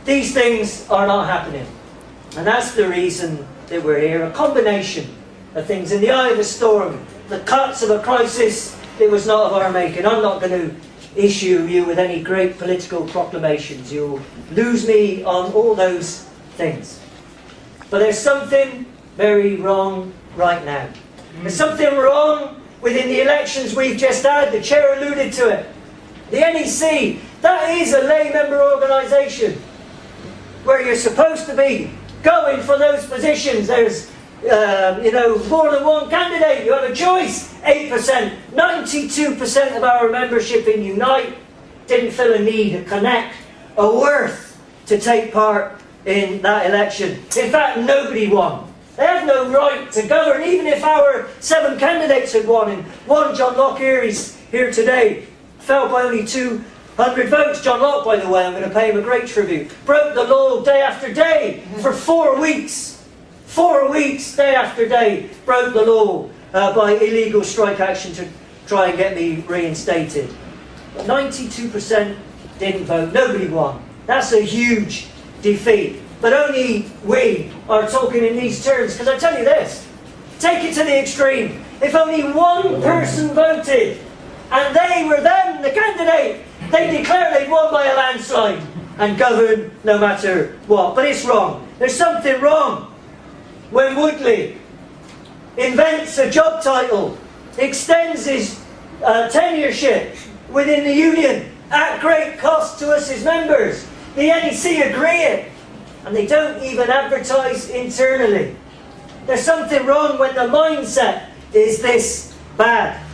These things are not happening. And that's the reason that we're here. A combination of things. In the eye of the storm, the cuts of a crisis that was not of our making. I'm not going to issue you with any great political proclamations. You'll lose me on all those things. But there's something very wrong right now. There's something wrong within the elections we've just had. The chair alluded to it. The NEC, that is a lay member organisation where you're supposed to be going for those positions. There's more than one candidate. You have a choice. 8%, 92% of our membership in Unite didn't feel a need, a connect, a worth to take part in that election. In fact, nobody won. They have no right to govern, even if our 7 candidates had won. And one, John Locke here, he's here today, fell by only 200 votes. John Locke, by the way, I'm going to pay him a great tribute, broke the law day after day for 4 weeks. 4 weeks, day after day, broke the law by illegal strike action to try and get me reinstated. 92% didn't vote. Nobody won. That's a huge defeat. But only we are talking in these terms. Because I tell you this, take it to the extreme. If only one person voted, and they were them, the candidate, they declare they'd won by a landslide and govern no matter what. But it's wrong. There's something wrong when Woodley invents a job title, extends his tenureship within the union at great cost to us as members. The NEC agree it, and they don't even advertise internally. There's something wrong when the mindset is this bad.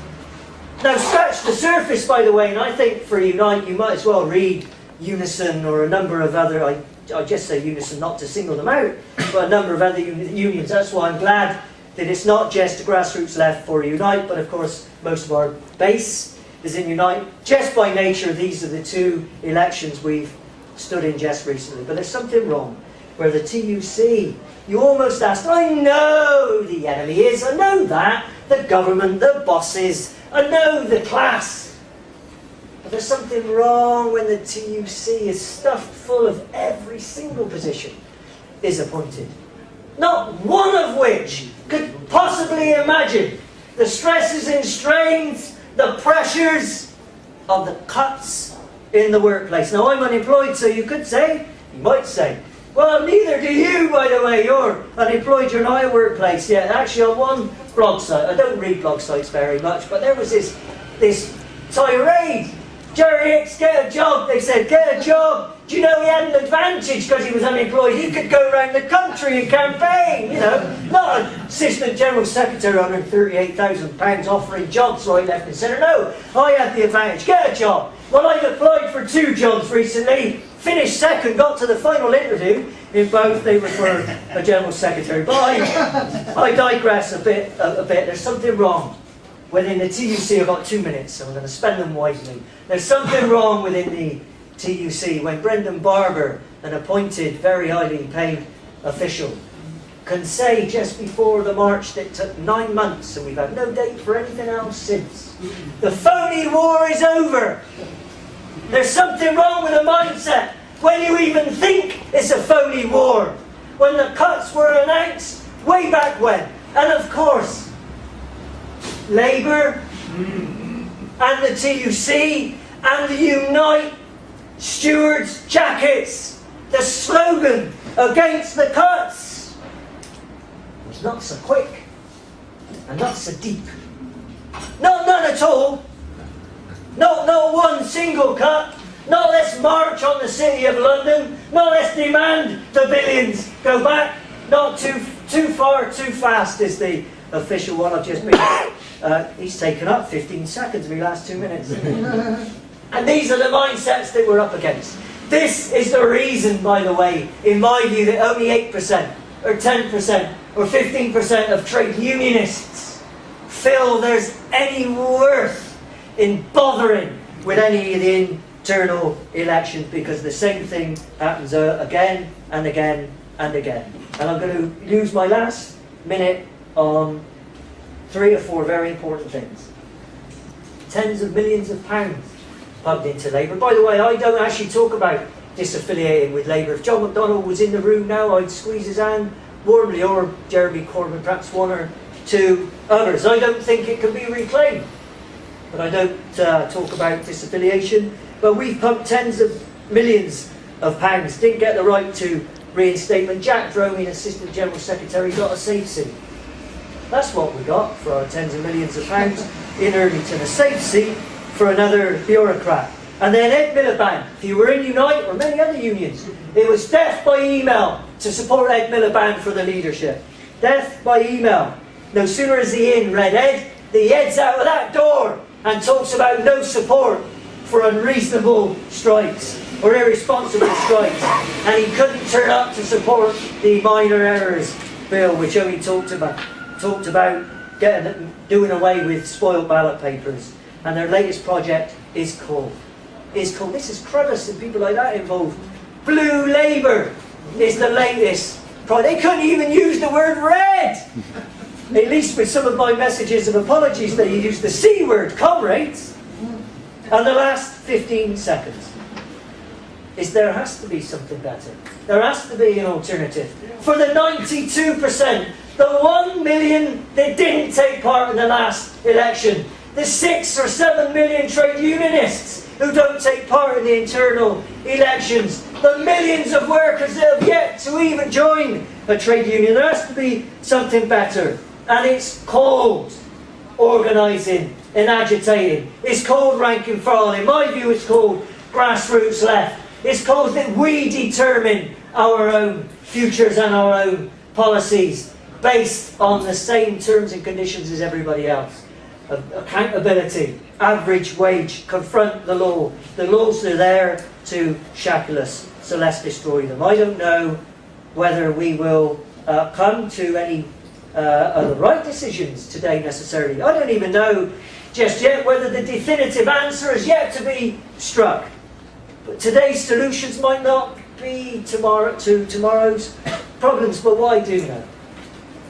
Now, scratch the surface, by the way, and I think for Unite you might as well read Unison or a number of other, I just say Unison not to single them out, but a number of other unions. That's why I'm glad that it's not just grassroots left for Unite, but of course most of our base is in Unite. Just by nature, these are the 2 elections we've stood in just recently. But there's something wrong where the TUC, you almost asked, I know the enemy is, I know that, the government, the bosses, I know the class. But there's something wrong when the TUC is stuffed full of every single position is appointed. Not one of which could possibly imagine the stresses and strains, the pressures of the cuts in the workplace. Now, I'm unemployed, so you might say, well, neither do you, by the way. You're unemployed, you're not at workplace yet. Actually, on one blog site, I don't read blog sites very much, but there was this tirade. Jerry Hicks, get a job. They said, get a job. Do you know he had an advantage because he was unemployed? He could go around the country and campaign, you know. Not an assistant general secretary on £138,000 offering jobs right, left and centre. No, I had the advantage. Get a job. Well, I've applied for 2 jobs recently. Finished second, got to the final interview. In both, they were for a general secretary. But I digress a bit. There's something wrong within the TUC. I've got 2 minutes, so I'm going to spend them wisely. There's something wrong within the TUC when Brendan Barber, an appointed, very highly paid official, can say just before the march that took 9 months, and we've had no date for anything else since. The phony war is over. There's something wrong with the mindset when you even think it's a phony war. When the cuts were announced way back when. And of course, Labour and the TUC and the Unite stewards' jackets, the slogan against the cuts was not so quick and not so deep. None at all. Not one single cut. Not let's march on the City of London. Not let's demand the billions go back. Not too far, too fast is the official one I've just made. He's taken up 15 seconds of my last 2 minutes. And these are the mindsets that we're up against. This is the reason, by the way, in my view, that only 8% or 10% or 15% of trade unionists feel there's any worth in bothering with any of the internal elections, because the same thing happens again and again and again. And I'm going to use my last minute on 3 or 4 very important things. Tens of millions of pounds plugged into Labour. By the way, I don't actually talk about disaffiliating with Labour. If John McDonnell was in the room now, I'd squeeze his hand warmly, or Jeremy Corbyn, perhaps one or two others. I don't think it can be reclaimed. But I don't talk about disaffiliation. But we've pumped tens of millions of pounds, didn't get the right to reinstatement. Jack Dromey, Assistant General Secretary, got a safe seat. That's what we got for our tens of millions of pounds in Irvington, a safe seat for another bureaucrat. And then Ed Miliband, if you were in Unite or many other unions, it was death by email to support Ed Miliband for the leadership. Death by email. No sooner is he in, Red Ed, he heads out of that door and talks about no support for unreasonable strikes or irresponsible strikes. And he couldn't turn up to support the minor errors bill, which only talked about doing away with spoiled ballot papers. And their latest project is called, this is Cruddas and people like that involved. Blue Labour is the latest project. They couldn't even use the word red. At least with some of my messages of apologies, they used the C word, comrades. And the last 15 seconds is there has to be something better. There has to be an alternative. For the 92%, the 1 million that didn't take part in the last election, the 6 or 7 million trade unionists who don't take part in the internal elections, the millions of workers that have yet to even join a trade union. There has to be something better. And it's called organising and agitating. It's called rank and file. In my view, it's called grassroots left. It's called that we determine our own futures and our own policies based on the same terms and conditions as everybody else. Accountability, average wage, confront the law. The laws are there to shackle us, so let's destroy them. I don't know whether we will come to any the right decisions today necessarily. I don't even know just yet whether the definitive answer is yet to be struck. But today's solutions might not be tomorrow's problems. But what I do know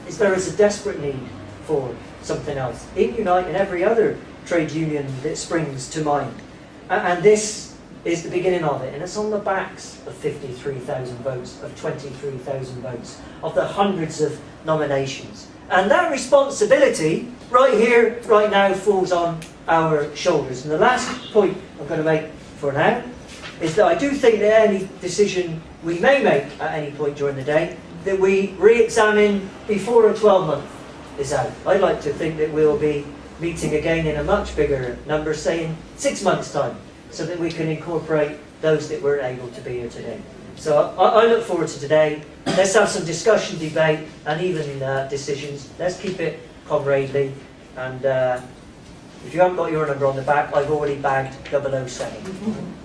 is there is a desperate need for something else in Unite and every other trade union that springs to mind. And this is the beginning of it. And it's on the backs of 53,000 votes, of 23,000 votes, of the hundreds of nominations. And that responsibility, right here, right now, falls on our shoulders. And the last point I'm going to make for now is that I do think that any decision we may make at any point during the day, that we re-examine before a 12-month is out. I'd like to think that we'll be meeting again in a much bigger number, say in 6 months' time, so that we can incorporate those that weren't able to be here today. So I look forward to today. Let's have some discussion, debate, and even decisions. Let's keep it comradely. And if you haven't got your number on the back, I've already bagged 007.